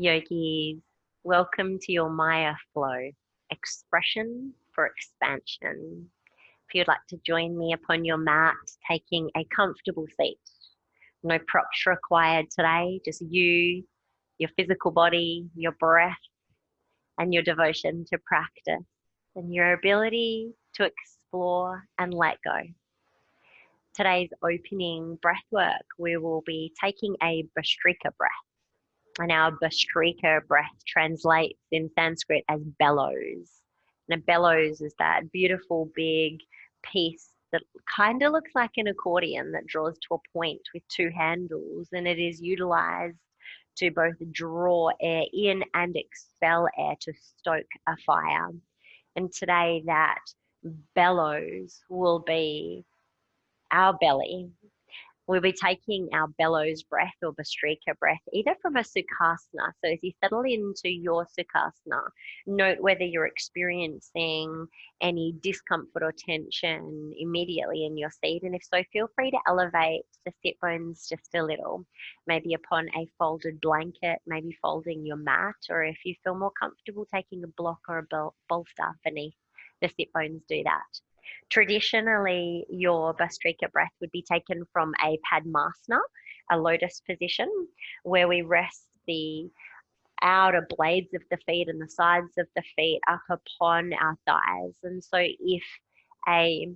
Yogis, welcome to your Maya flow, expression for expansion. If you'd like to join me upon your mat, taking a comfortable seat. No props required today, just you, your physical body, your breath, and your devotion to practice, and your ability to explore and let go. Today's opening breath work, we will be taking a Bhastrika breath. And our Bhastrika breath translates in Sanskrit as bellows. And a bellows is that beautiful big piece that kind of looks like an accordion that draws to a point with two handles, and it is utilized to both draw air in and expel air to stoke a fire. And today that bellows will be our belly. We'll be taking our bellows breath or Bhastrika breath either from a Sukhasana. So as you settle into your Sukhasana, note whether you're experiencing any discomfort or tension immediately in your seat. And if so, feel free to elevate the sit bones just a little, maybe upon a folded blanket, maybe folding your mat, or if you feel more comfortable taking a block or a bolster beneath the sit bones, do that. Traditionally, your Bhastrika breath would be taken from a Padmasana, a lotus position, where we rest the outer blades of the feet and the sides of the feet up upon our thighs. And so if a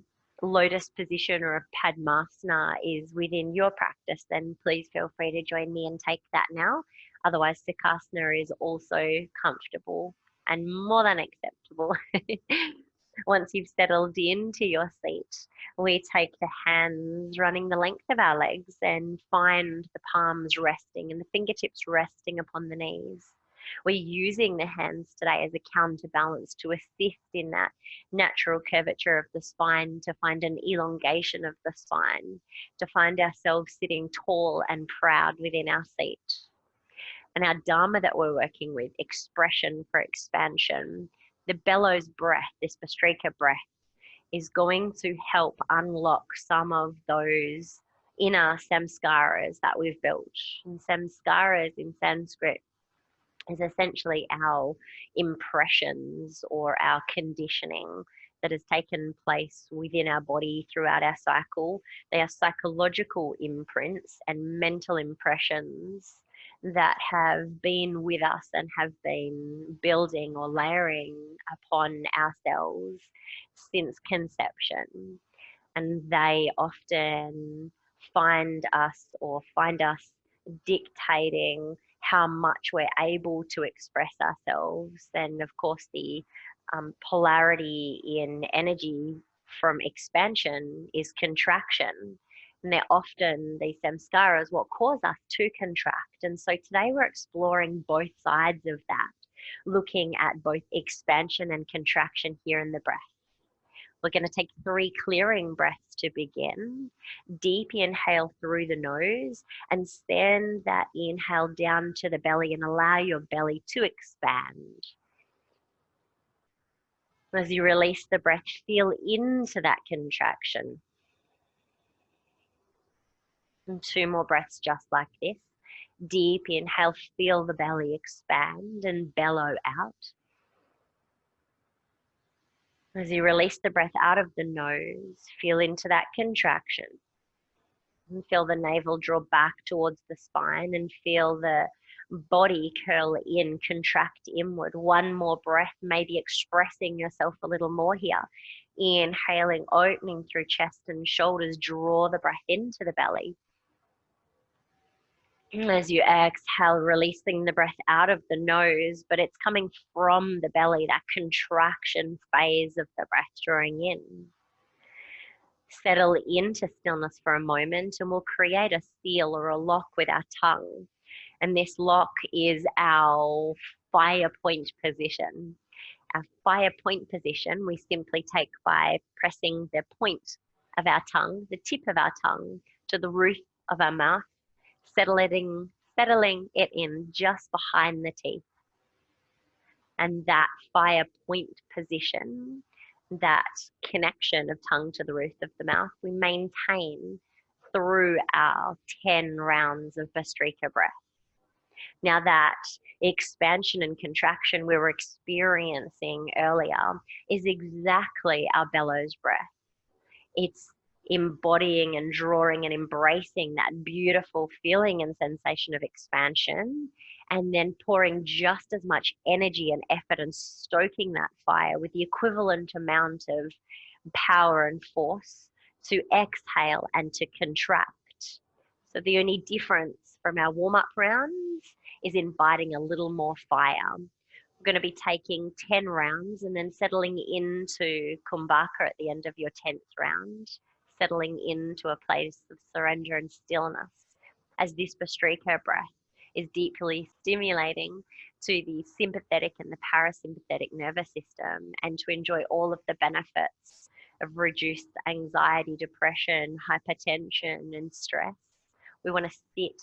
lotus position or a Padmasana is within your practice, then please feel free to join me and take that now. Otherwise, Sukhasana is also comfortable and more than acceptable. Once you've settled into your seat, we take the hands running the length of our legs and find the palms resting and the fingertips resting upon the knees. We're using the hands today as a counterbalance to assist in that natural curvature of the spine, to find an elongation of the spine, to find ourselves sitting tall and proud within our seat. And our Dharma that we're working with, expression for expansion, the bellows breath, this Bhastrika breath, is going to help unlock some of those inner samskaras that we've built. And samskaras in Sanskrit is essentially our impressions or our conditioning that has taken place within our body throughout our cycle. They are psychological imprints and mental impressions that have been with us and have been building or layering upon ourselves since conception. And they often find us dictating how much we're able to express ourselves. And of course, the polarity in energy from expansion is contraction. And they're often, these samskaras, what cause us to contract. And so today we're exploring both sides of that, looking at both expansion and contraction here in the breath. We're going to take 3 clearing breaths to begin. Deep inhale through the nose and send that inhale down to the belly and allow your belly to expand. As you release the breath, feel into that contraction. And 2 more breaths just like this. Deep inhale, feel the belly expand and bellow out. As you release the breath out of the nose, feel into that contraction. And feel the navel draw back towards the spine and feel the body curl in, contract inward. 1 more breath, maybe expressing yourself a little more here. Inhaling, opening through chest and shoulders, draw the breath into the belly. As you exhale, releasing the breath out of the nose, but it's coming from the belly, that contraction phase of the breath drawing in. Settle into stillness for a moment and we'll create a seal or a lock with our tongue. And this lock is our fire point position. Our fire point position we simply take by pressing the point of our tongue, the tip of our tongue, to the roof of our mouth, settling it in just behind the teeth. And that fire point position, that connection of tongue to the roof of the mouth, we maintain through our 10 rounds of Bhastrika breath. Now that expansion and contraction we were experiencing earlier is exactly our bellows breath. It's embodying and drawing and embracing that beautiful feeling and sensation of expansion, and then pouring just as much energy and effort and stoking that fire with the equivalent amount of power and force to exhale and to contract. So the only difference from our warm-up rounds is inviting a little more fire. We're going to be taking 10 rounds and then settling into Kumbhaka at the end of your 10th round, settling into a place of surrender and stillness as this Bhastrika breath is deeply stimulating to the sympathetic and the parasympathetic nervous system, and to enjoy all of the benefits of reduced anxiety, depression, hypertension, and stress. We want to sit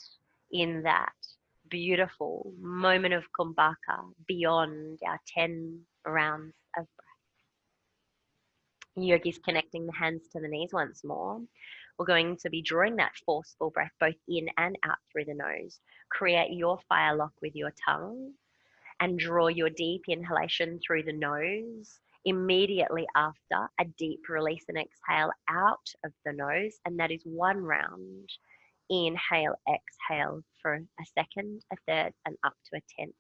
in that beautiful moment of Kumbhaka beyond our 10 rounds of breath. Yogis connecting the hands to the knees once more. We're going to be drawing that forceful breath both in and out through the nose. Create your fire lock with your tongue and draw your deep inhalation through the nose. Immediately after, a deep release and exhale out of the nose, and that is one round. Inhale, exhale for a second, a third, and up to a 10th,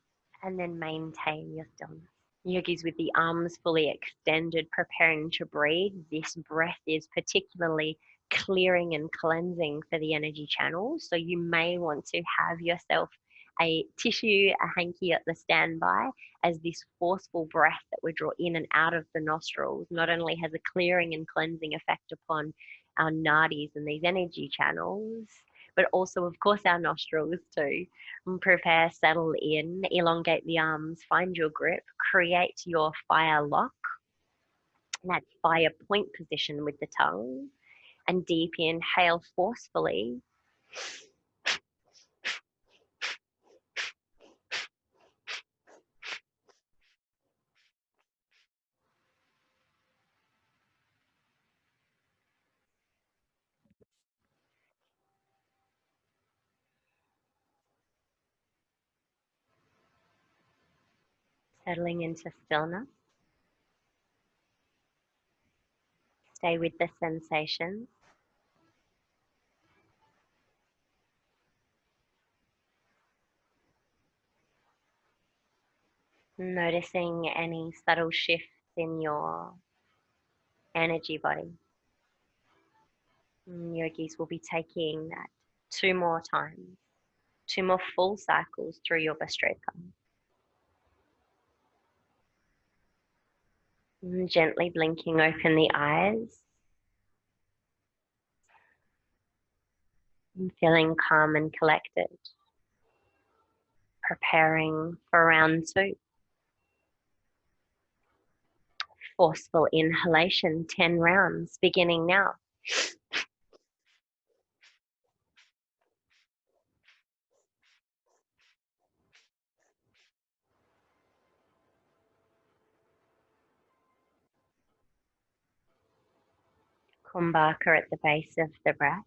and then maintain your stillness. Yogis with the arms fully extended, preparing to breathe. This breath is particularly clearing and cleansing for the energy channels. So you may want to have yourself a tissue, a hanky at the standby, as this forceful breath that we draw in and out of the nostrils not only has a clearing and cleansing effect upon our nadis and these energy channels, but also, of course, our nostrils too. Prepare, settle in, elongate the arms, find your grip, create your fire lock, that fire point position with the tongue, and deep inhale forcefully. Settling into stillness. Stay with the sensations. Noticing any subtle shifts in your energy body. Yogis will be taking that 2 more times, 2 more full cycles through your Bhastrika. Gently blinking open the eyes. And feeling calm and collected. Preparing for round 2. Forceful inhalation, 10 rounds, beginning now. Kumbhaka at the base of the breath.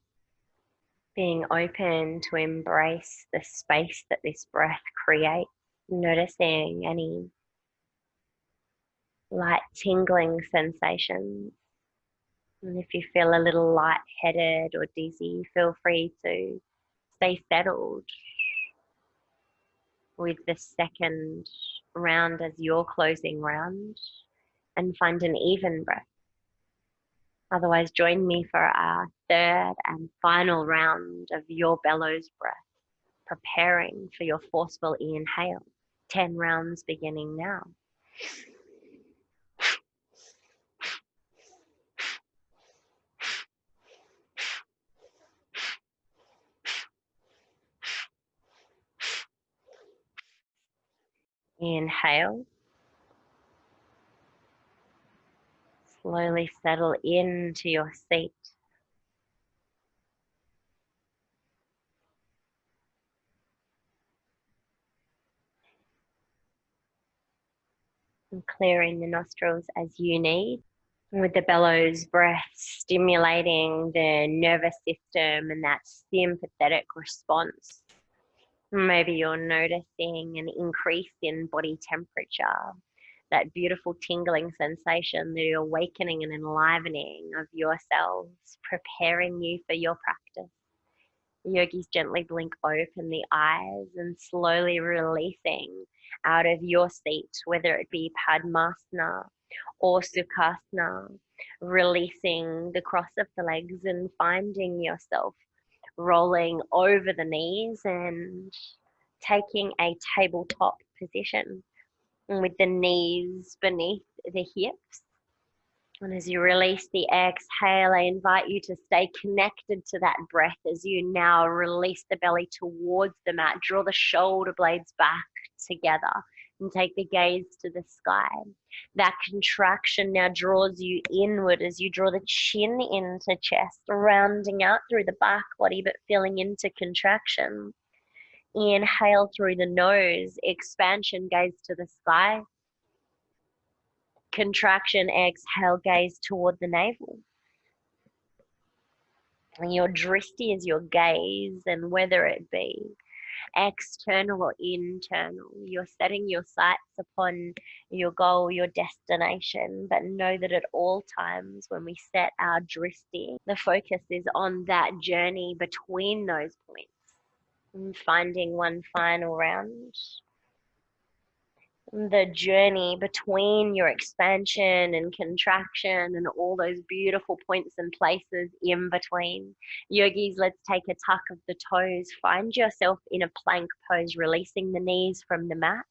Being open to embrace the space that this breath creates. Noticing any light tingling sensations. And if you feel a little lightheaded or dizzy, feel free to stay settled with the second round as your closing round and find an even breath. Otherwise, join me for our third and final round of your bellows breath, preparing for your forceful inhale. 10 rounds beginning now. Inhale. Slowly settle into your seat. And clearing the nostrils as you need. With the bellows breath stimulating the nervous system and that sympathetic response Maybe you're noticing an increase in body temperature, that beautiful tingling sensation, the awakening and enlivening of your cells, preparing you for your practice. Yogis gently blink open the eyes and slowly releasing out of your seat, whether it be Padmasana or Sukhasana, releasing the cross of the legs and finding yourself rolling over the knees and taking a tabletop position with the knees beneath the hips. And as you release the exhale, I invite you to stay connected to that breath as you now release the belly towards the mat. Draw the shoulder blades back together and take the gaze to the sky. That contraction now draws you inward as you draw the chin into chest, rounding out through the back body, but feeling into contraction. Inhale through the nose, expansion, gaze to the sky. Contraction, exhale, gaze toward the navel. And your drishti is your gaze, and whether it be external or internal, you're setting your sights upon your goal, your destination. But know that at all times when we set our drishti, the focus is on that journey between those points. And finding one final round. The journey between your expansion and contraction and all those beautiful points and places in between. Yogis, let's take a tuck of the toes. Find yourself in a plank pose, releasing the knees from the mat,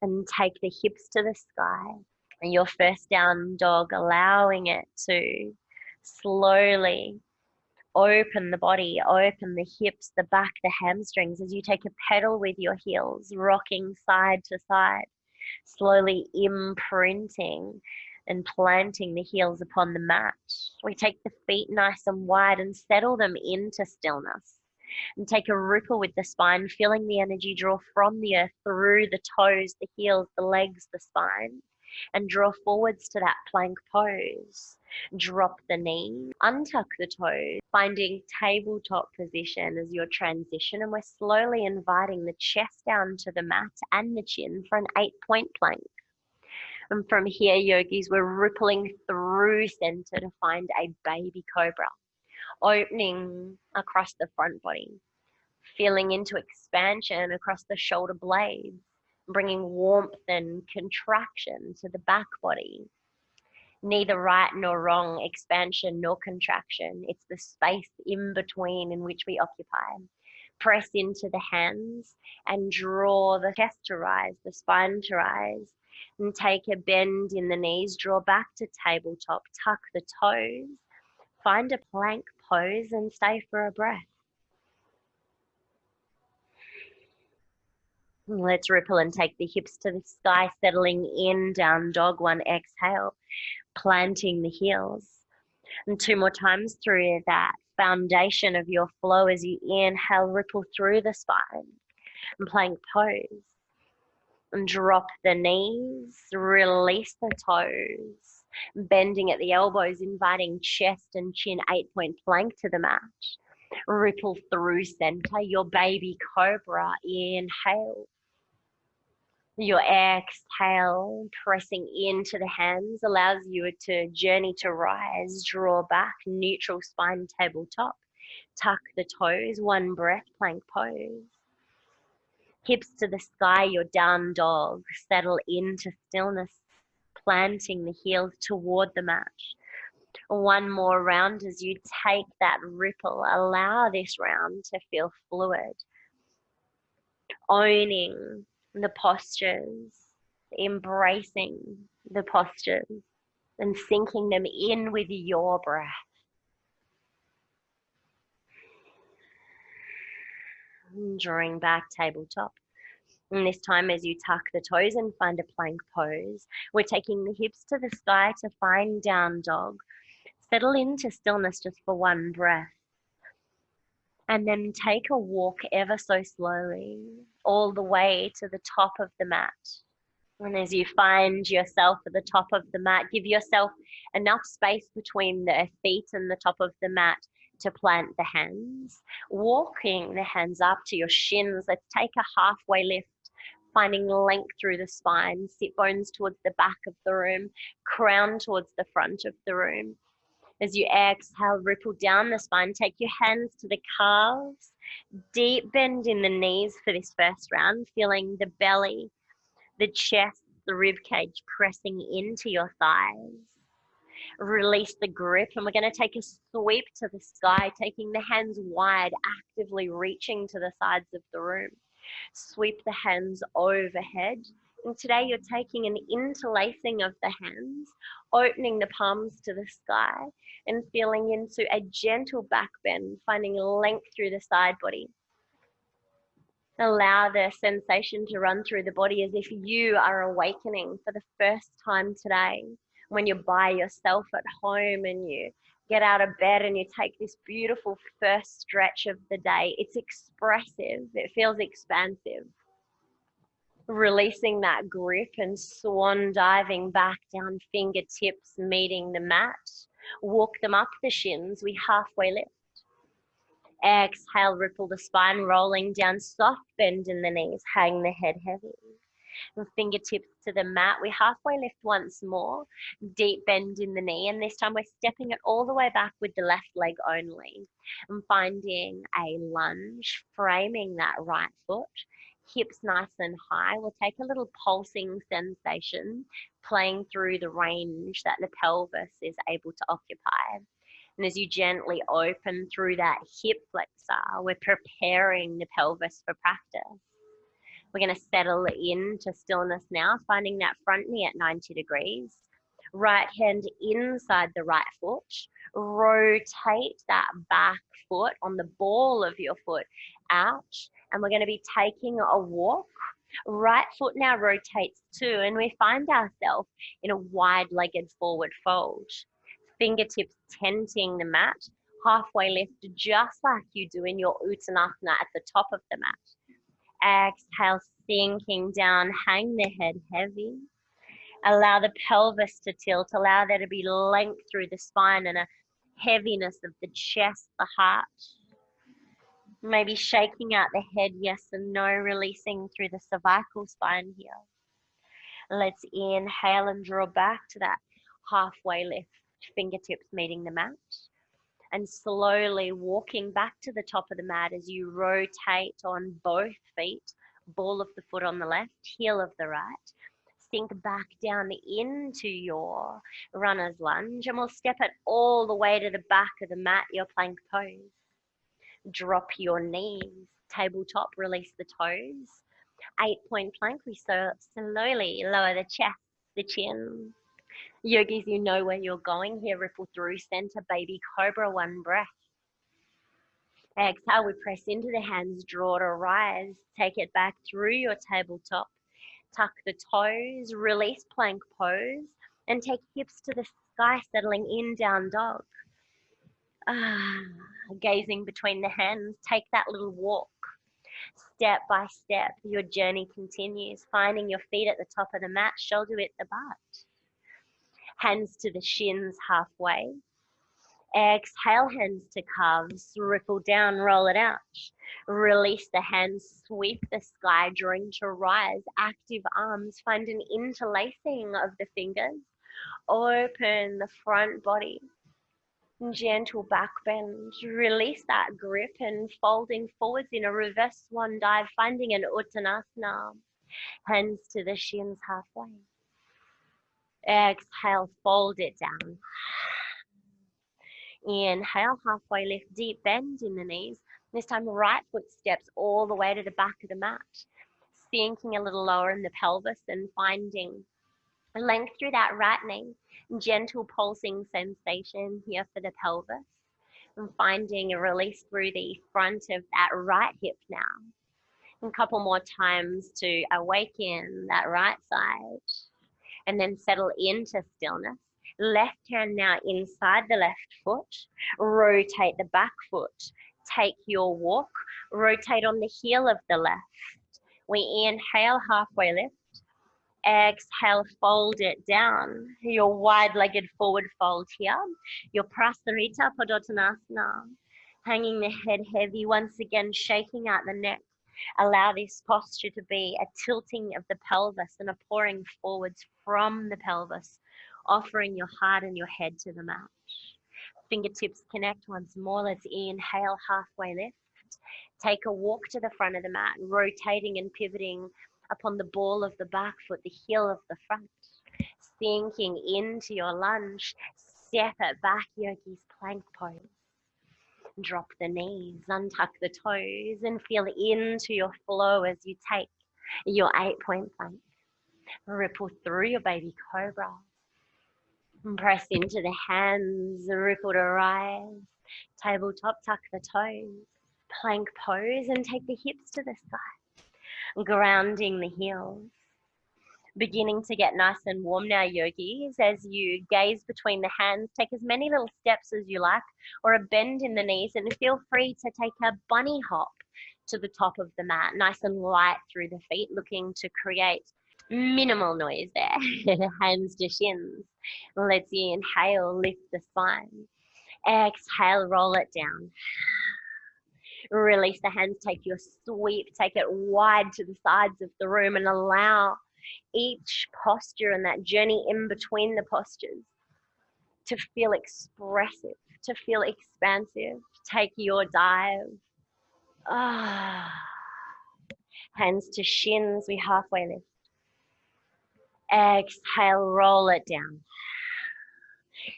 and take the hips to the sky. And your first down dog, allowing it to slowly open the body, open the hips, the back, the hamstrings as you take a pedal with your heels, rocking side to side, slowly imprinting and planting the heels upon the mat. We take the feet nice and wide and settle them into stillness. And take a ripple with the spine, feeling the energy draw from the earth through the toes, the heels, the legs, the spine, and draw forwards to that plank pose. Drop the knees, untuck the toes, finding tabletop position as your transition, and we're slowly inviting the chest down to the mat and the chin for an 8-point plank. And from here, yogis, we're rippling through center to find a baby cobra, opening across the front body, feeling into expansion across the shoulder blades, bringing warmth and contraction to the back body. Neither right nor wrong, expansion nor contraction. It's the space in between in which we occupy. Press into the hands and draw the chest to rise, the spine to rise, and take a bend in the knees, draw back to tabletop, tuck the toes, find a plank pose and stay for a breath. Let's ripple and take the hips to the sky, settling in, down dog, one exhale, planting the heels. And 2 more times through that foundation of your flow as you inhale, ripple through the spine and plank pose. And drop the knees, release the toes, bending at the elbows, inviting chest and chin, 8-point plank to the mat. Ripple through center, your baby cobra, inhale. Your exhale, pressing into the hands, allows you to journey to rise, draw back, neutral spine, tabletop. Tuck the toes, one breath, plank pose. Hips to the sky, your down dog. Settle into stillness, planting the heels toward the mat. One more round as you take that ripple. Allow this round to feel fluid. Owning the postures, embracing the postures, and sinking them in with your breath. Drawing back, tabletop. And this time as you tuck the toes and find a plank pose, we're taking the hips to the sky to find down dog. Settle into stillness just for one breath. And then take a walk ever so slowly all the way to the top of the mat. And as you find yourself at the top of the mat, give yourself enough space between the feet and the top of the mat to plant the hands, walking the hands up to your shins. Let's take a halfway lift, finding length through the spine, sit bones towards the back of the room, crown towards the front of the room. As you exhale, ripple down the spine, take your hands to the calves, deep bend in the knees for this first round, feeling the belly, the chest, the rib cage pressing into your thighs. Release the grip, and we're going to take a sweep to the sky, taking the hands wide, actively reaching to the sides of the room. Sweep the hands overhead. And today you're taking an interlacing of the hands, opening the palms to the sky and feeling into a gentle back bend, finding length through the side body. Allow the sensation to run through the body as if you are awakening for the first time today. When you're by yourself at home and you get out of bed and you take this beautiful first stretch of the day, it's expressive, it feels expansive. Releasing that grip and swan diving back down, fingertips meeting the mat. Walk them up the shins, we halfway lift. Exhale, ripple the spine, rolling down, soft bend in the knees, hang the head heavy. And fingertips to the mat, we halfway lift once more, deep bend in the knee, and this time we're stepping it all the way back with the left leg only. And finding a lunge, framing that right foot, hips nice and high. We'll take a little pulsing sensation, playing through the range that the pelvis is able to occupy. And as you gently open through that hip flexor, we're preparing the pelvis for practice. We're going to settle into stillness now, finding that front knee at 90 degrees. Right hand inside the right foot. Rotate that back foot on the ball of your foot out. And we're going to be taking a walk. Right foot now rotates too, and we find ourselves in a wide-legged forward fold. Fingertips tenting the mat, halfway lift just like you do in your Uttanasana at the top of the mat. Exhale, sinking down, hang the head heavy. Allow the pelvis to tilt, allow there to be length through the spine and a heaviness of the chest, the heart. Maybe shaking out the head, yes and no, releasing through the cervical spine here. Let's inhale and draw back to that halfway lift, fingertips meeting the mat. And slowly walking back to the top of the mat as you rotate on both feet, ball of the foot on the left, heel of the right. Sink back down into your runner's lunge, and we'll step it all the way to the back of the mat, your plank pose. Drop your knees, tabletop, release the toes. 8-point plank, we slowly lower the chest, the chin. Yogis, you know where you're going here. Ripple through center, baby cobra, one breath. Exhale, we press into the hands, draw to rise. Take it back through your tabletop. Tuck the toes, release plank pose, and take hips to the sky, settling in, down dog. Gazing between the hands, take that little walk. Step by step, your journey continues, finding your feet at the top of the mat, shoulder width the butt. Hands to the shins halfway. Exhale, hands to calves, ripple down, roll it out. Release the hands, sweep the sky, drawing to rise. Active arms, find an interlacing of the fingers. Open the front body. Gentle back bend. Release that grip and folding forwards in a reverse swan dive, finding an Uttanasana. Hands to the shins halfway. Exhale, fold it down. Inhale, halfway lift, deep bend in the knees. This time, right foot steps all the way to the back of the mat. Sinking a little lower in the pelvis and finding length through that right knee. Gentle pulsing sensation here for the pelvis. And finding a release through the front of that right hip now. And a couple more times to awaken that right side. And then settle into stillness. Left hand now inside the left foot. Rotate the back foot. Take your walk. Rotate on the heel of the left. We inhale, halfway lift. Exhale, fold it down. Your wide-legged forward fold here. Your Prasarita Padottanasana. Hanging the head heavy, once again shaking out the neck. Allow this posture to be a tilting of the pelvis and a pouring forwards from the pelvis, offering your heart and your head to the mat. Fingertips connect once more. Let's inhale, halfway lift. Take a walk to the front of the mat, rotating and pivoting upon the ball of the back foot, the heel of the front. Sinking into your lunge. Step it back, yogis, plank pose. Drop the knees, untuck the toes, and feel into your flow as you take your 8-point plank. Ripple through your baby cobra. Press into the hands, ripple to rise. Tabletop, tuck the toes. Plank pose and take the hips to the sky. Grounding the heels. Beginning to get nice and warm now, yogis. As you gaze between the hands, take as many little steps as you like, or a bend in the knees, and feel free to take a bunny hop to the top of the mat, nice and light through the feet, looking to create minimal noise there. Hands to shins. Let's inhale, lift the spine. Exhale, roll it down. Release the hands, take your sweep, take it wide to the sides of the room, and allow each posture and that journey in between the postures to feel expressive, to feel expansive. Take your dive. Hands to shins, we halfway lift. Exhale, roll it down.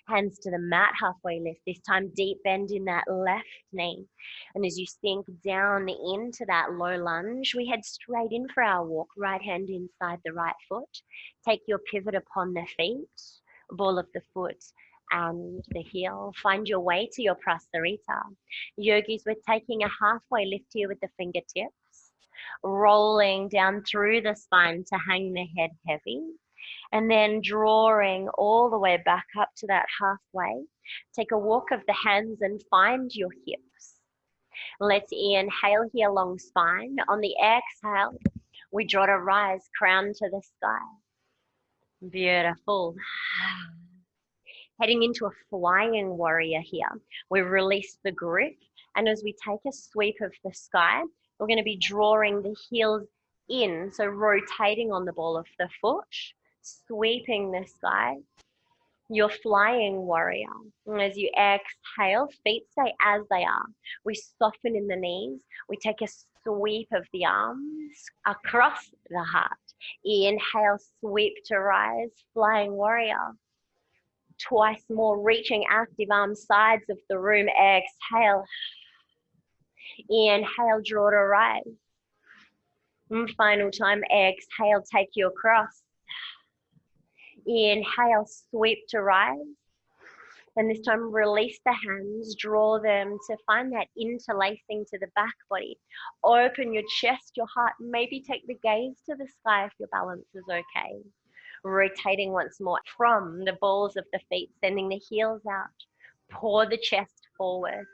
Hands to the mat, halfway lift. This time deep bend in that left knee. And as you sink down into that low lunge, we head straight in for our walk. Right hand inside the right foot. Take your pivot upon the feet, ball of the foot and the heel. Find your way to your prasarita. Yogis, we're taking a halfway lift here with the fingertips. Rolling down through the spine to hang the head heavy. And then drawing all the way back up to that halfway. Take a walk of the hands and find your hips. Let's inhale here, long spine. On the exhale, we draw to rise, crown to the sky. Beautiful. Heading into a flying warrior here. We release the grip, and as we take a sweep of the sky, we're going to be drawing the heels in, so rotating on the ball of the foot, sweeping the sky, your flying warrior. And as you exhale, feet stay as they are. We soften in the knees. We take a sweep of the arms across the heart. Inhale, sweep to rise, flying warrior. Twice more, reaching active arms, sides of the room. Exhale. Inhale, draw to rise. And final time, exhale, take your cross. Inhale, sweep to rise. And this time, release the hands, draw them to find that interlacing to the back body. Open your chest, your heart, maybe take the gaze to the sky if your balance is okay. Rotating once more from the balls of the feet, sending the heels out. Pour the chest forward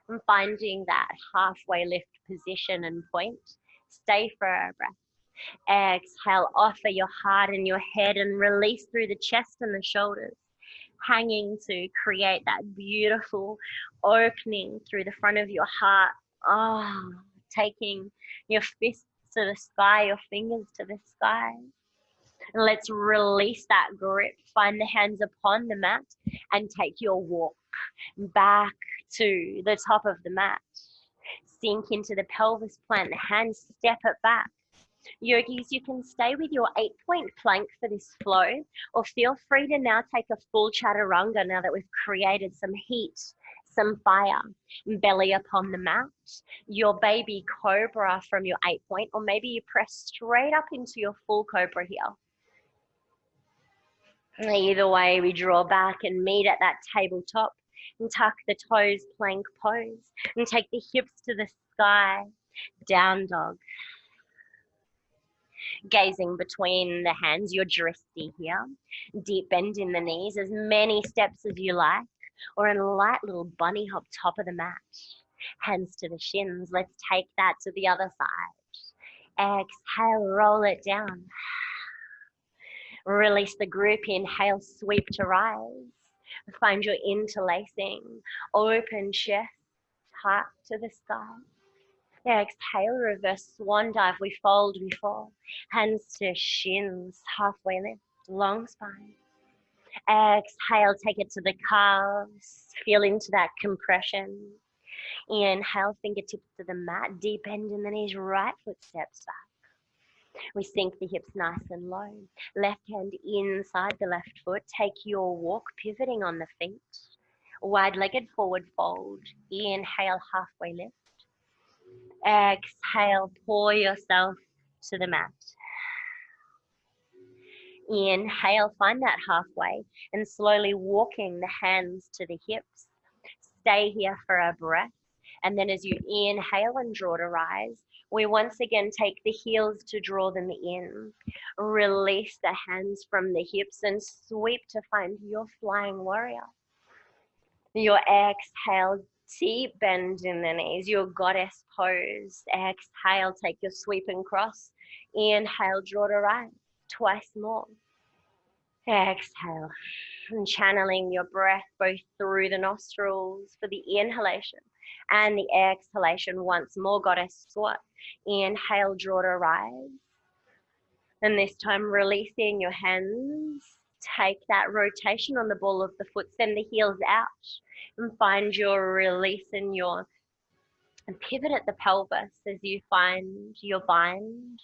and finding that halfway lift position and point. Stay for a breath. Exhale, offer your heart and your head and release through the chest and the shoulders, hanging to create that beautiful opening through the front of your heart. Taking your fists to the sky, your fingers to the sky. And let's release that grip. Find the hands upon the mat and take your walk back to the top of the mat. Sink into the pelvis, plant the hands, step it back. Yogis, you can stay with your 8-point plank for this flow, or feel free to now take a full chaturanga now that we've created some heat, some fire. Belly upon the mat, your baby cobra from your 8-point, or maybe you press straight up into your full cobra here. Either way, we draw back and meet at that tabletop and tuck the toes, plank pose, and take the hips to the sky, down dog. Gazing between the hands, your drishti here. Deep bend in the knees, as many steps as you like, or in a light little bunny hop top of the mat. Hands to the shins. Let's take that to the other side. Exhale, roll it down. Release the grip, inhale, sweep to rise. Find your interlacing, open chest, heart to the sky. Exhale, reverse swan dive. We fold, we fall. Hands to shins, halfway lift, long spine. Exhale, take it to the calves. Feel into that compression. Inhale, fingertips to the mat. Deep bend in the knees, right foot steps back. We sink the hips nice and low. Left hand inside the left foot. Take your walk, pivoting on the feet. Wide-legged forward fold. Inhale, halfway lift. Exhale, pour yourself to the mat. Inhale, find that halfway and slowly walking the hands to the hips. Stay here for a breath. And then as you inhale and draw to rise, we once again take the heels to draw them in. Release the hands from the hips and sweep to find your flying warrior. Your exhale, deep bend in the knees, your goddess pose. Exhale, take your sweep and cross. Inhale, draw to rise. Twice more. Exhale, and channeling your breath both through the nostrils for the inhalation and the exhalation. Once more, goddess squat. Inhale, draw to rise. And this time, releasing your hands. Take that rotation on the ball of the foot. Send the heels out and find your release in your and pivot at the pelvis as you find your bind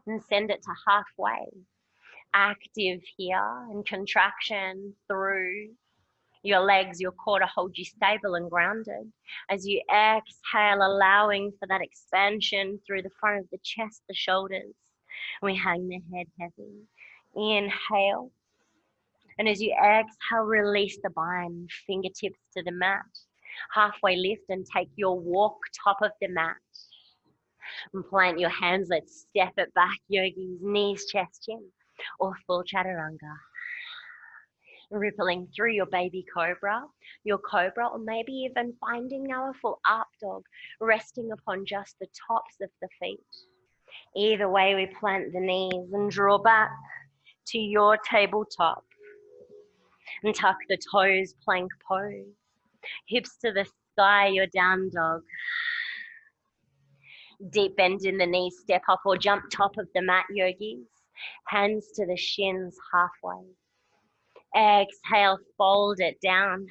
and send it to halfway. Active here and contraction through your legs, your core to hold you stable and grounded. As you exhale, allowing for that expansion through the front of the chest, the shoulders. We hang the head heavy. Inhale. And as you exhale, release the bind, fingertips to the mat. Halfway lift and take your walk top of the mat. And plant your hands, let's step it back, yogis, knees, chest, chin, or full chaturanga. Rippling through your baby cobra, or maybe even finding now a full up dog, resting upon just the tops of the feet. Either way, we plant the knees and draw back to your tabletop. And tuck the toes, plank pose. Hips to the sky, your down dog. Deep bend in the knees, step up or jump top of the mat, yogis. Hands to the shins, halfway. Exhale, fold it down.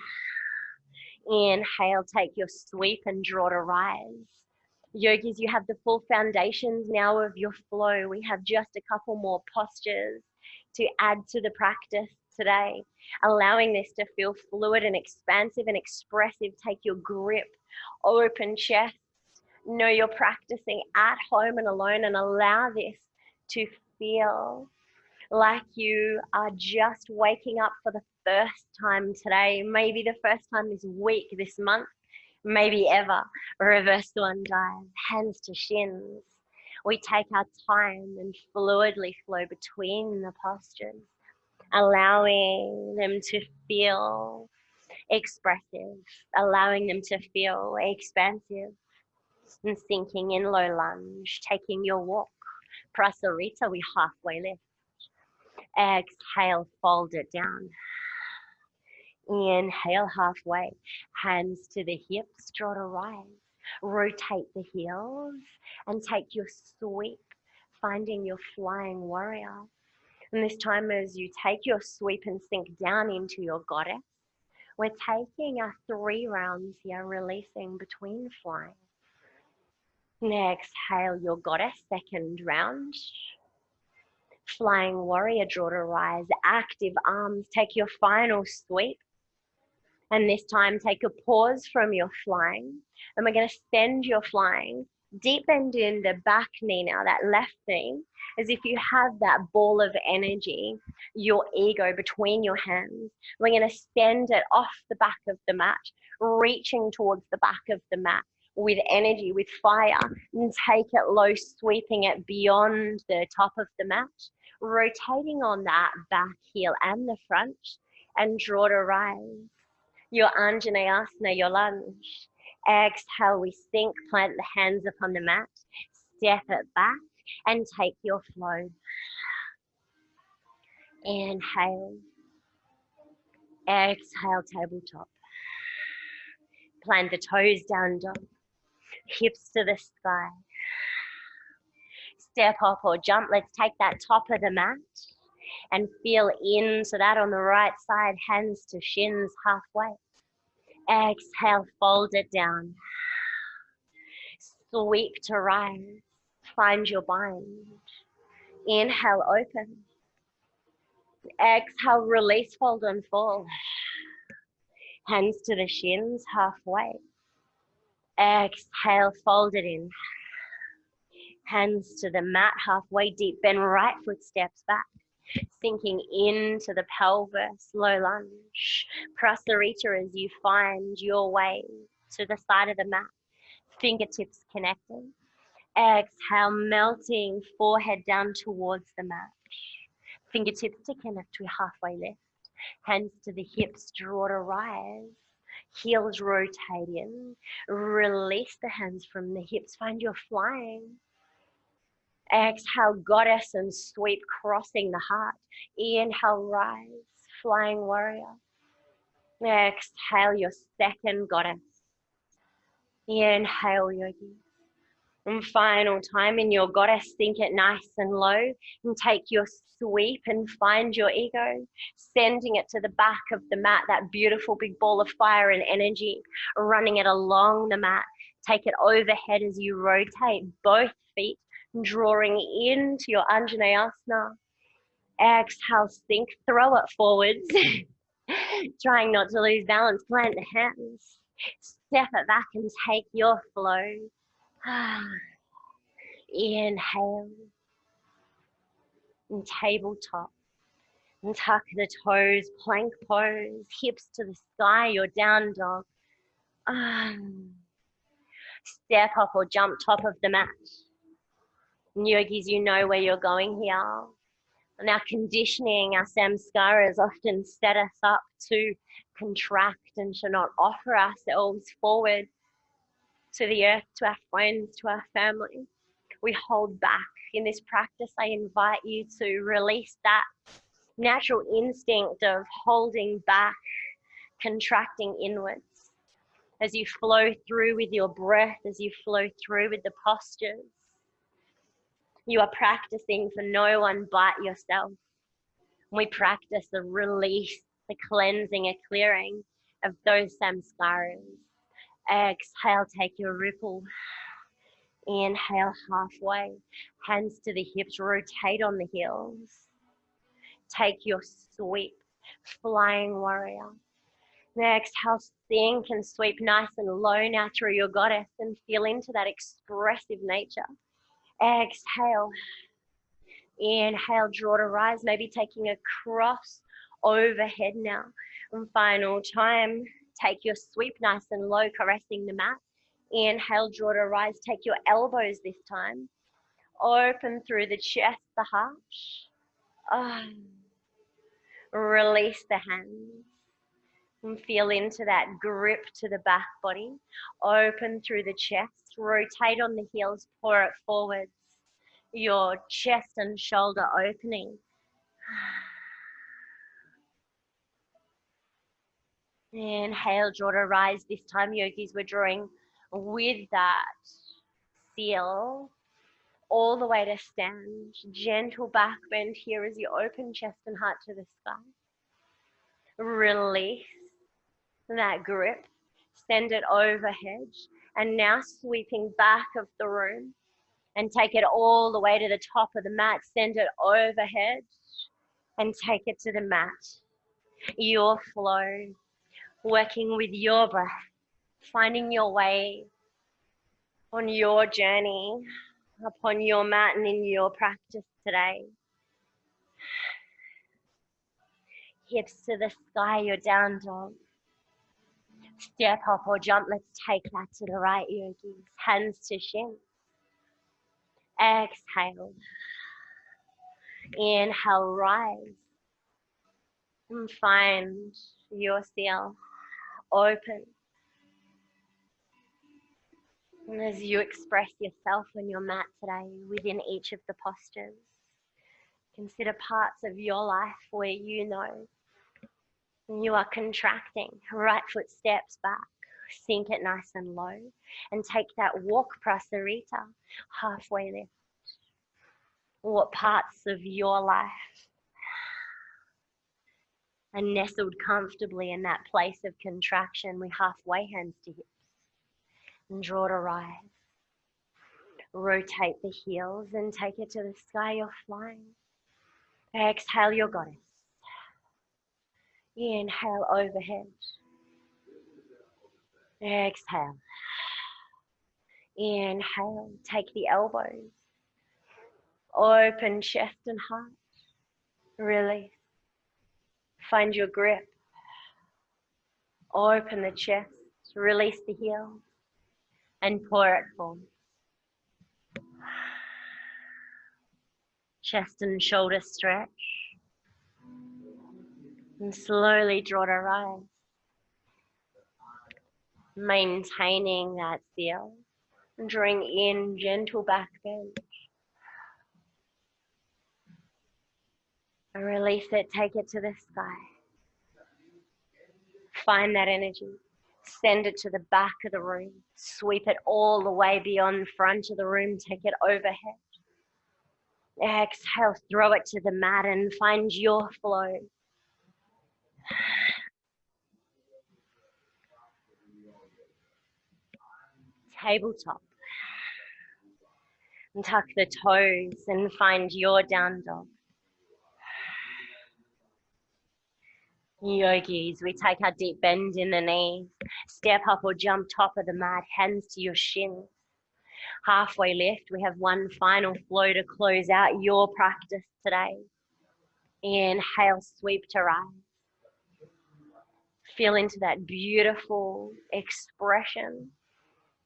Inhale, take your sweep and draw to rise. Yogis, you have the full foundations now of your flow. We have just a couple more postures to add to the practice today, allowing this to feel fluid and expansive and expressive. Take your grip, open chest. Know you're practicing at home and alone, and allow this to feel like you are just waking up for the first time today, maybe the first time this week, this month, maybe ever. Reverse swan dive, hands to shins. We take our time and fluidly flow between the postures, allowing them to feel expressive, allowing them to feel expansive, and sinking in low lunge, taking your walk. Prasarita, we halfway lift. Exhale, fold it down. Inhale, halfway. Hands to the hips, draw to rise. Rotate the heels and take your sweep, finding your flying warrior. And this time as you take your sweep and sink down into your goddess, we're taking our 3 rounds here, releasing between flying. Next, exhale your goddess, second round. Flying warrior, draw to rise. Active arms, take your final sweep. And this time, take a pause from your flying. And we're going to send your flying deep bend in the back knee now, that left knee, as if you have that ball of energy, your ego between your hands. We're going to send it off the back of the mat, reaching towards the back of the mat with energy, with fire, and take it low, sweeping it beyond the top of the mat, rotating on that back heel and the front, and draw to rise. Your Anjaneyasana, your lunge. Exhale, we sink, plant the hands upon the mat, step it back, and take your flow. Inhale. Exhale, tabletop. Plant the toes down dog. Hips to the sky. Step up or jump. Let's take that top of the mat and feel into that on the right side. Hands to shins halfway. Exhale, fold it down. Sweep to rise. Find your bind. Inhale, open. Exhale, release, fold and fall. Hands to the shins halfway. Exhale, fold it in. Hands to the mat halfway, deep bend, right foot steps back. Sinking into the pelvis, low lunge. Prasarita as you find your way to the side of the mat. Fingertips connecting. Exhale, melting, forehead down towards the mat. Fingertips to connect to halfway lift. Hands to the hips, draw to rise. Heels rotate in. Release the hands from the hips. Find your flying. Exhale, goddess, and sweep, crossing the heart. Inhale, rise, flying warrior. Exhale, your second goddess. Inhale, yogi. And final time in your goddess, sink it nice and low and take your sweep and find your ego, sending it to the back of the mat, that beautiful big ball of fire and energy, running it along the mat. Take it overhead as you rotate both feet, drawing into your Anjaneyasana. Exhale, sink, throw it forwards, trying not to lose balance, plant the hands, step it back and take your flow. Inhale, and tabletop, and tuck the toes, plank pose, hips to the sky, your down dog. Step up or jump top of the mat. Yogis, you know where you're going here. And our conditioning, our samskaras often set us up to contract and to not offer ourselves forward to the earth, to our friends, to our family. We hold back. In this practice, I invite you to release that natural instinct of holding back, contracting inwards. As you flow through with your breath, as you flow through with the postures, you are practicing for no one but yourself. We practice the release, the cleansing, a clearing of those samskaras. Exhale, take your ripple. Inhale, halfway. Hands to the hips, rotate on the heels. Take your sweep, flying warrior. Exhale, sink and sweep nice and low now through your goddess and feel into that expressive nature. Exhale. Inhale, draw to rise, maybe taking a cross overhead now. And final time, take your sweep nice and low, caressing the mat. Inhale, draw to rise, take your elbows this time. Open through the chest, the heart. Release the hands. And feel into that grip to the back body. Open through the chest, rotate on the heels, pour it forwards. Your chest and shoulder opening. Inhale, draw to rise. This time, yogis, we're drawing with that seal all the way to stand. Gentle back bend here as you open chest and heart to the sky. Release that grip. Send it overhead. And now sweeping back of the room. And take it all the way to the top of the mat. Send it overhead and take it to the mat. Your flow, working with your breath, finding your way on your journey, upon your mat and in your practice today. Hips to the sky, your down dog. Step up or jump. Let's take that to the right, yogis. Hands to shins. Exhale. Inhale, rise. And find your seal. Open. And as you express yourself on your mat today within each of the postures, consider parts of your life where you know you are contracting. Right foot steps back. Sink it nice and low and take that walk prasarita halfway lift. What parts of your life are nestled comfortably in that place of contraction? We halfway hands to hips and draw to rise. Rotate the heels and take it to the sky. You're flying. Exhale, your goddess. Inhale, overhead. Exhale. Inhale, take the elbows. Open chest and heart. Release. Find your grip. Open the chest. Release the heels. And pour it forward. Chest and shoulder stretch. And slowly draw to rise. Maintaining that seal. Drawing in gentle back bend. Release it, take it to the sky. Find that energy. Send it to the back of the room. Sweep it all the way beyond the front of the room. Take it overhead. Exhale, throw it to the mat and find your flow. Tabletop. And tuck the toes and find your down dog. Yogis, we take our deep bend in the knees. Step up or jump top of the mat, hands to your shins. Halfway lift, we have one final flow to close out your practice today. Inhale, sweep to rise. Feel into that beautiful expression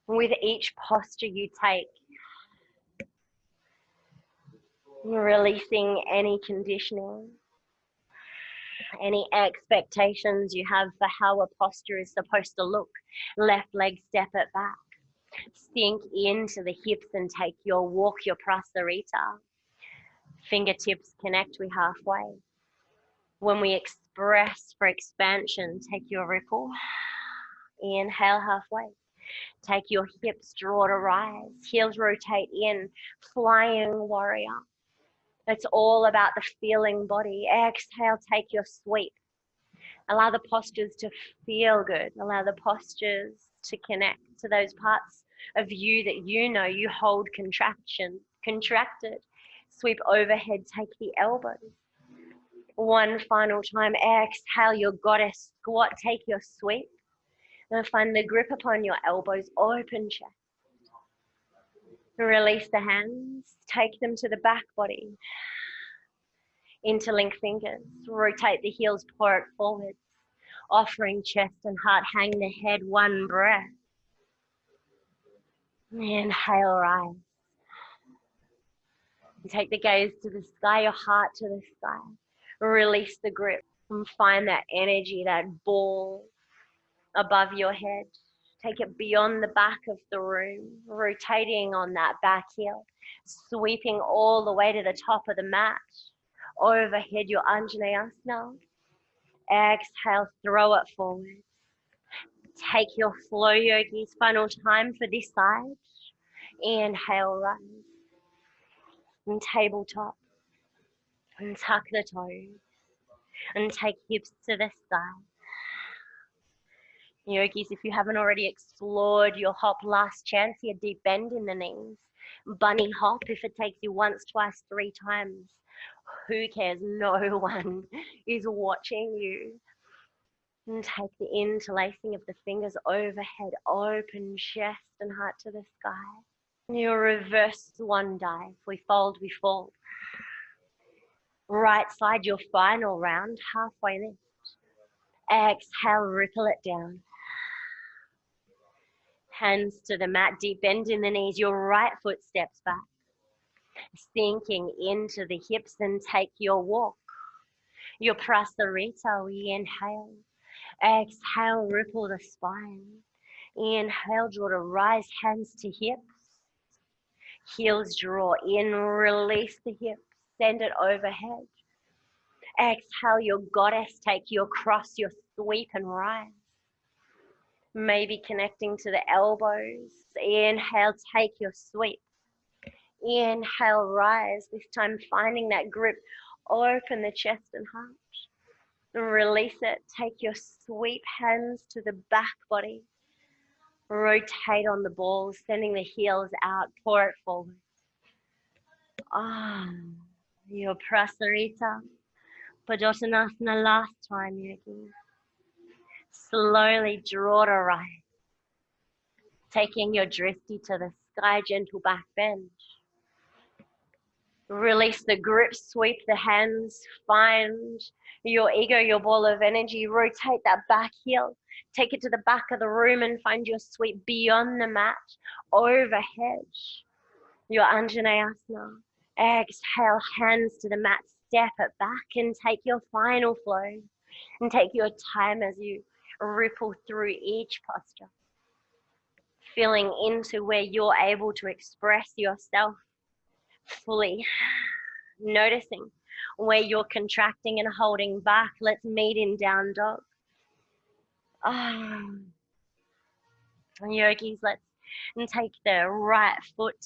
with each posture you take. Releasing any conditioning, any expectations you have for how a posture is supposed to look. Left leg, step it back. Sink into the hips and take your walk, your prasarita. Fingertips connect, we halfway. When we express for expansion, take your ripple. Inhale, halfway. Take your hips, draw to rise. Heels rotate in, flying warrior. It's all about the feeling body. Exhale, take your sweep. Allow the postures to feel good. Allow the postures to connect to those parts of you that you know you hold contracted. Sweep overhead, take the elbows. One final time, exhale, your goddess. Squat, take your sweep. And find the grip upon your elbows, open chest. Release the hands, take them to the back body. Interlink fingers, rotate the heels, pour it forward. Offering chest and heart, hang the head, one breath. Inhale, rise. Take the gaze to the sky, your heart to the sky. Release the grip and find that energy, that ball above your head. Take it beyond the back of the room, rotating on that back heel, sweeping all the way to the top of the mat. Overhead, your Anjaneyasana. Exhale, throw it forward. Take your flow, yogis. Final time for this side. Inhale, rise. And tabletop. And tuck the toes. And take hips to the sky. Yogis, if you haven't already explored your hop, last chance here, deep bend in the knees. Bunny hop, if it takes you once, twice, 3 times. Who cares? No one is watching you. And take the interlacing of the fingers overhead, open chest and heart to the sky. Your reverse swan dive. We fold, we fall. Right side, your final round, halfway lift. Exhale, ripple it down. Hands to the mat, deep bend in the knees. Your right foot steps back. Sinking into the hips and take your walk. Your prasarita, we inhale. Exhale, ripple the spine. Inhale, draw to rise, hands to hips. Heels draw in, release the hips, send it overhead. Exhale, your goddess, take your cross, your sweep and rise. Maybe connecting to the elbows. Inhale, take your sweep. Inhale, rise. This time finding that grip. Open the chest and heart. Release it. Take your sweep hands to the back body. Rotate on the balls, sending the heels out. Pour it forward. Your prasarita. Padottanasana last time, yogi. Slowly draw to right. Taking your drishti to the sky, gentle back bend. Release the grip, sweep the hands, find your ego, your ball of energy, rotate that back heel, take it to the back of the room and find your sweep beyond the mat, overhead, your Anjaneyasana. Exhale, hands to the mat, step it back and take your final flow and take your time as you ripple through each posture, feeling into where you're able to express yourself fully. Noticing where you're contracting and holding back. Let's meet in down dog. Yogis, let's take the right foot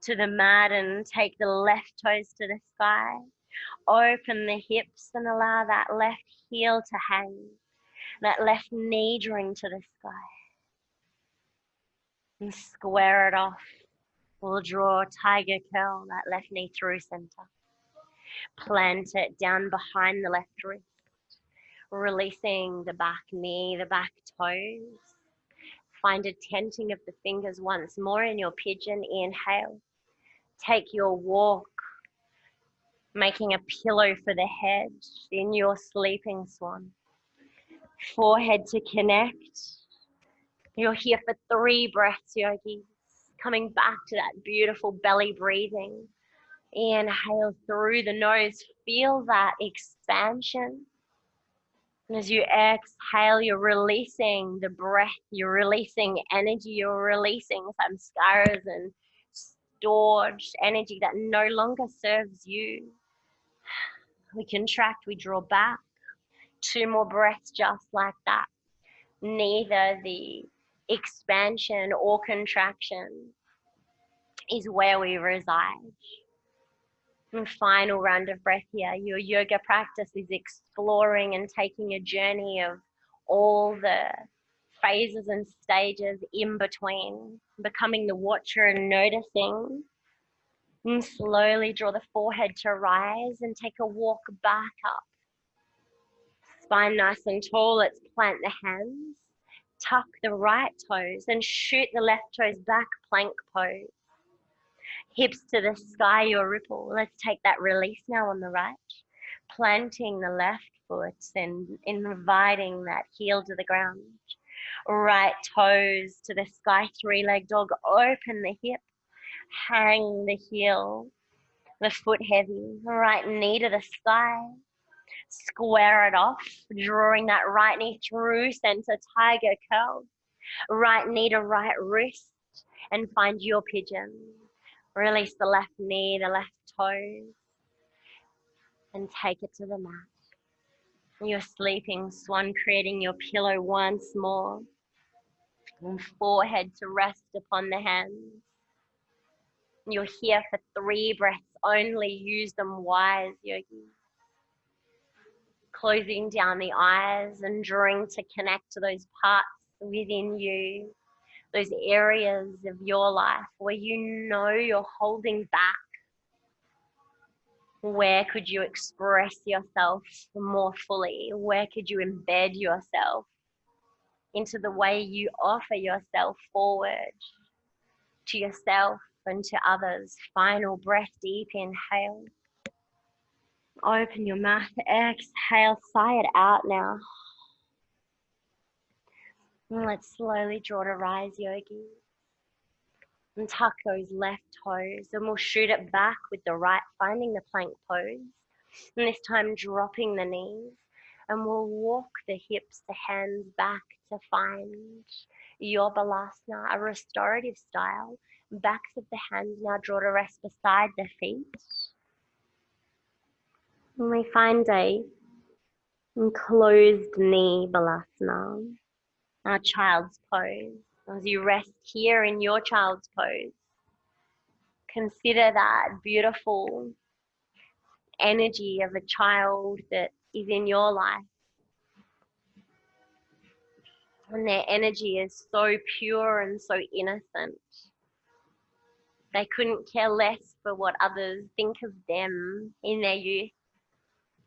to the mat and take the left toes to the sky. Open the hips and allow that left heel to hang. That left knee drawing to the sky. And square it off. We'll draw tiger curl, that left knee through center. Plant it down behind the left wrist. Releasing the back knee, the back toes. Find a tenting of the fingers once more in your pigeon. Inhale. Take your walk, making a pillow for the head in your sleeping swan. Forehead to connect. You're here for 3 breaths, yogis. Coming back to that beautiful belly breathing. Inhale through the nose. Feel that expansion. And as you exhale, you're releasing the breath, you're releasing energy, you're releasing samskaras and stored energy that no longer serves you. We contract, we draw back. 2 more breaths just like that. Neither the expansion or contraction is where we reside. And final round of breath here. Your yoga practice is exploring and taking a journey of all the phases and stages in between, becoming the watcher and noticing. And slowly draw the forehead to rise and take a walk back up. Spine nice and tall. Let's plant the hands. Tuck the right toes and shoot the left toes back, plank pose. Hips to the sky, your ripple. Let's take that release now on the right. Planting the left foot and inviting that heel to the ground. Right toes to the sky, 3-leg dog. Open the hip, hang the heel, the foot heavy. Right knee to the sky. Square it off, drawing that right knee through center, tiger curl. Right knee to right wrist and find your pigeon. Release the left knee, the left toes, and take it to the mat. Your sleeping swan, creating your pillow once more. And forehead to rest upon the hands. You're here for 3 breaths only. Use them wise, yogi. Closing down the eyes and drawing to connect to those parts within you, those areas of your life where you know you're holding back. Where could you express yourself more fully? Where could you embed yourself into the way you offer yourself forward to yourself and to others? Final breath, deep inhale. Open your mouth, exhale, sigh it out now. And let's slowly draw to rise, yogi. And tuck those left toes, and we'll shoot it back with the right, finding the plank pose. And this time dropping the knees, and we'll walk the hips, the hands back to find your balasana, a restorative style. Backs of the hands now draw to rest beside the feet. And we find a enclosed knee balasana. Our child's pose. As you rest here in your child's pose, consider that beautiful energy of a child that is in your life. And their energy is so pure and so innocent. They couldn't care less for what others think of them in their youth.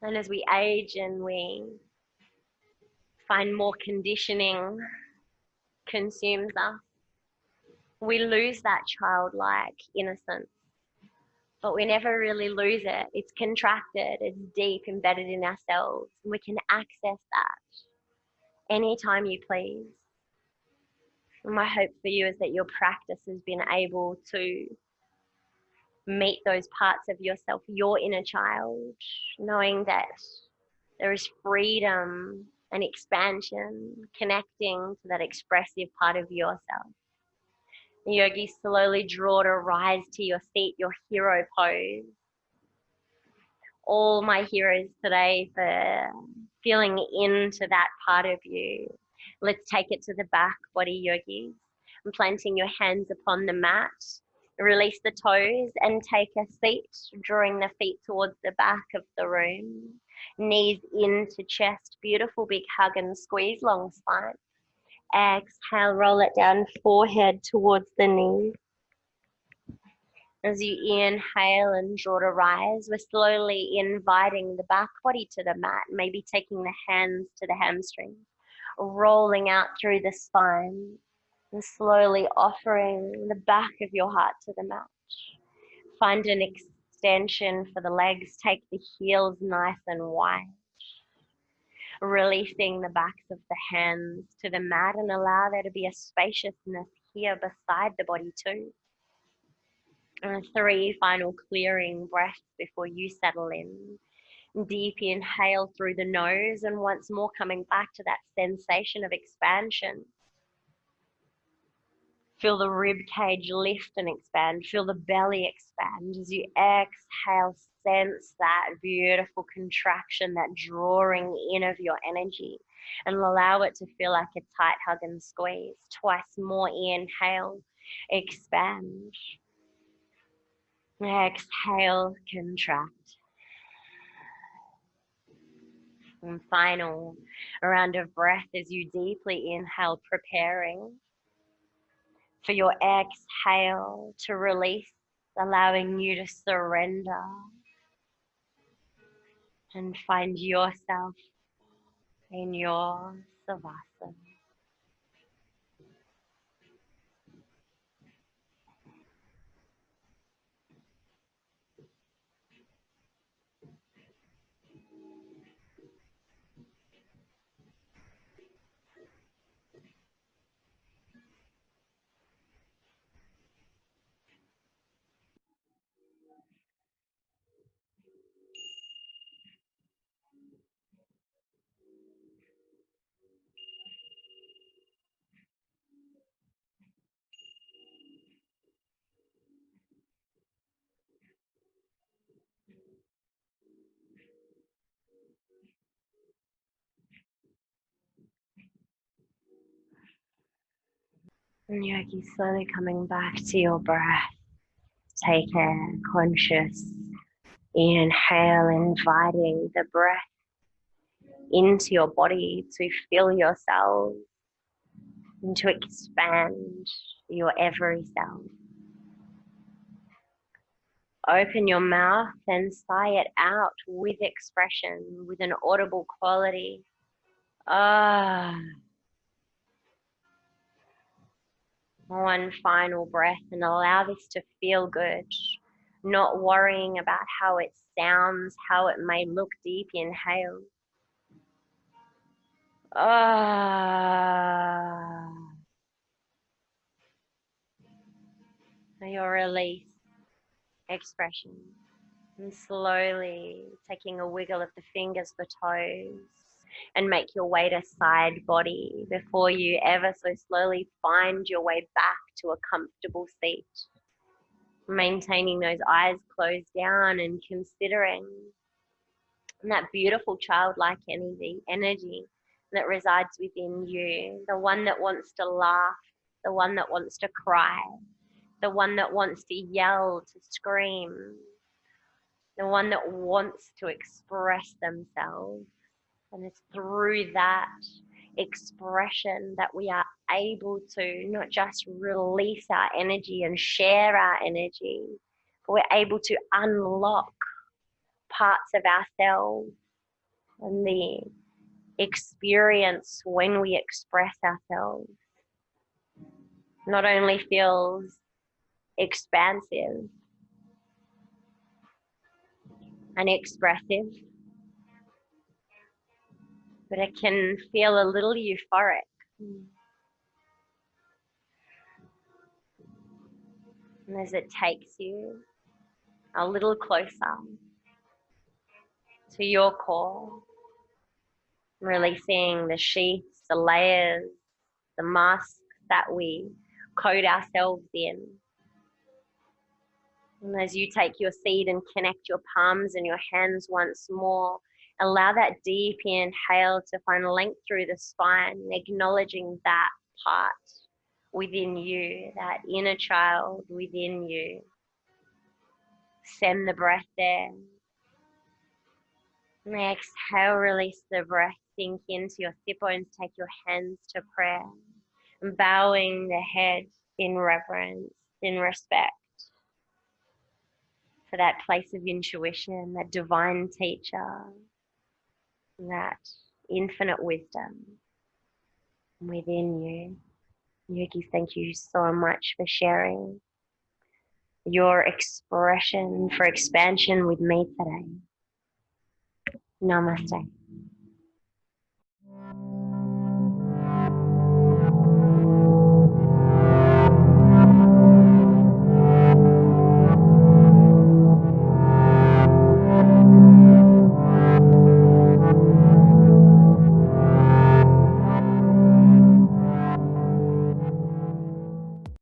And as we age and we find more conditioning consumes us, we lose that childlike innocence. But we never really lose it. It's contracted, it's deep, embedded in ourselves. And we can access that anytime you please. And my hope for you is that your practice has been able to meet those parts of yourself, your inner child, knowing that there is freedom and expansion connecting to that expressive part of yourself. The yogi slowly draw to rise to your seat, your hero pose. All my heroes today for feeling into that part of you. Let's take it to the back, body yogis. And planting your hands upon the mat. Release the toes and take a seat, drawing the feet towards the back of the room. Knees into chest, beautiful big hug and squeeze, long spine. Exhale, roll it down, forehead towards the knees. As you inhale and draw to rise, we're slowly inviting the back body to the mat, maybe taking the hands to the hamstrings, rolling out through the spine, and slowly offering the back of your heart to the mat. Find an extension for the legs, take the heels nice and wide. Releasing the backs of the hands to the mat and allow there to be a spaciousness here beside the body too. And 3 final clearing breaths before you settle in. Deep inhale through the nose and once more coming back to that sensation of expansion. Feel the rib cage lift and expand. Feel the belly expand. As you exhale, sense that beautiful contraction, that drawing in of your energy, and allow it to feel like a tight hug and squeeze. Twice more, inhale, expand. Exhale, contract. And final round of breath as you deeply inhale, preparing for your exhale to release, allowing you to surrender and find yourself in your savasana. And yogi, slowly coming back to your breath. Take a conscious inhale, inviting the breath into your body to fill yourself and to expand your every cell. Open your mouth and sigh it out with expression, with an audible quality. Ah. One final breath and allow this to feel good. Not worrying about how it sounds, how it may look. Deep inhale. Ah. Your release, expression. And slowly taking a wiggle of the fingers, the toes, and make your way to side body before you ever so slowly find your way back to a comfortable seat. Maintaining those eyes closed down and considering that beautiful childlike energy that resides within you, the one that wants to laugh, the one that wants to cry, the one that wants to yell, to scream, the one that wants to express themselves. And it's through that expression that we are able to not just release our energy and share our energy, but we're able to unlock parts of ourselves. And the experience when we express ourselves not only feels expansive and expressive, but it can feel a little euphoric. And as it takes you a little closer to your core, releasing the sheaths, the layers, the masks that we coat ourselves in. And as you take your seat and connect your palms and your hands once more, allow that deep inhale to find length through the spine, acknowledging that part within you, that inner child within you. Send the breath there. And exhale, release the breath, sink into your sit bones, take your hands to prayer, and bowing the head in reverence, in respect for that place of intuition, that divine teacher, that infinite wisdom within you. Yogi, thank you so much for sharing your expression for expansion with me today. Namaste.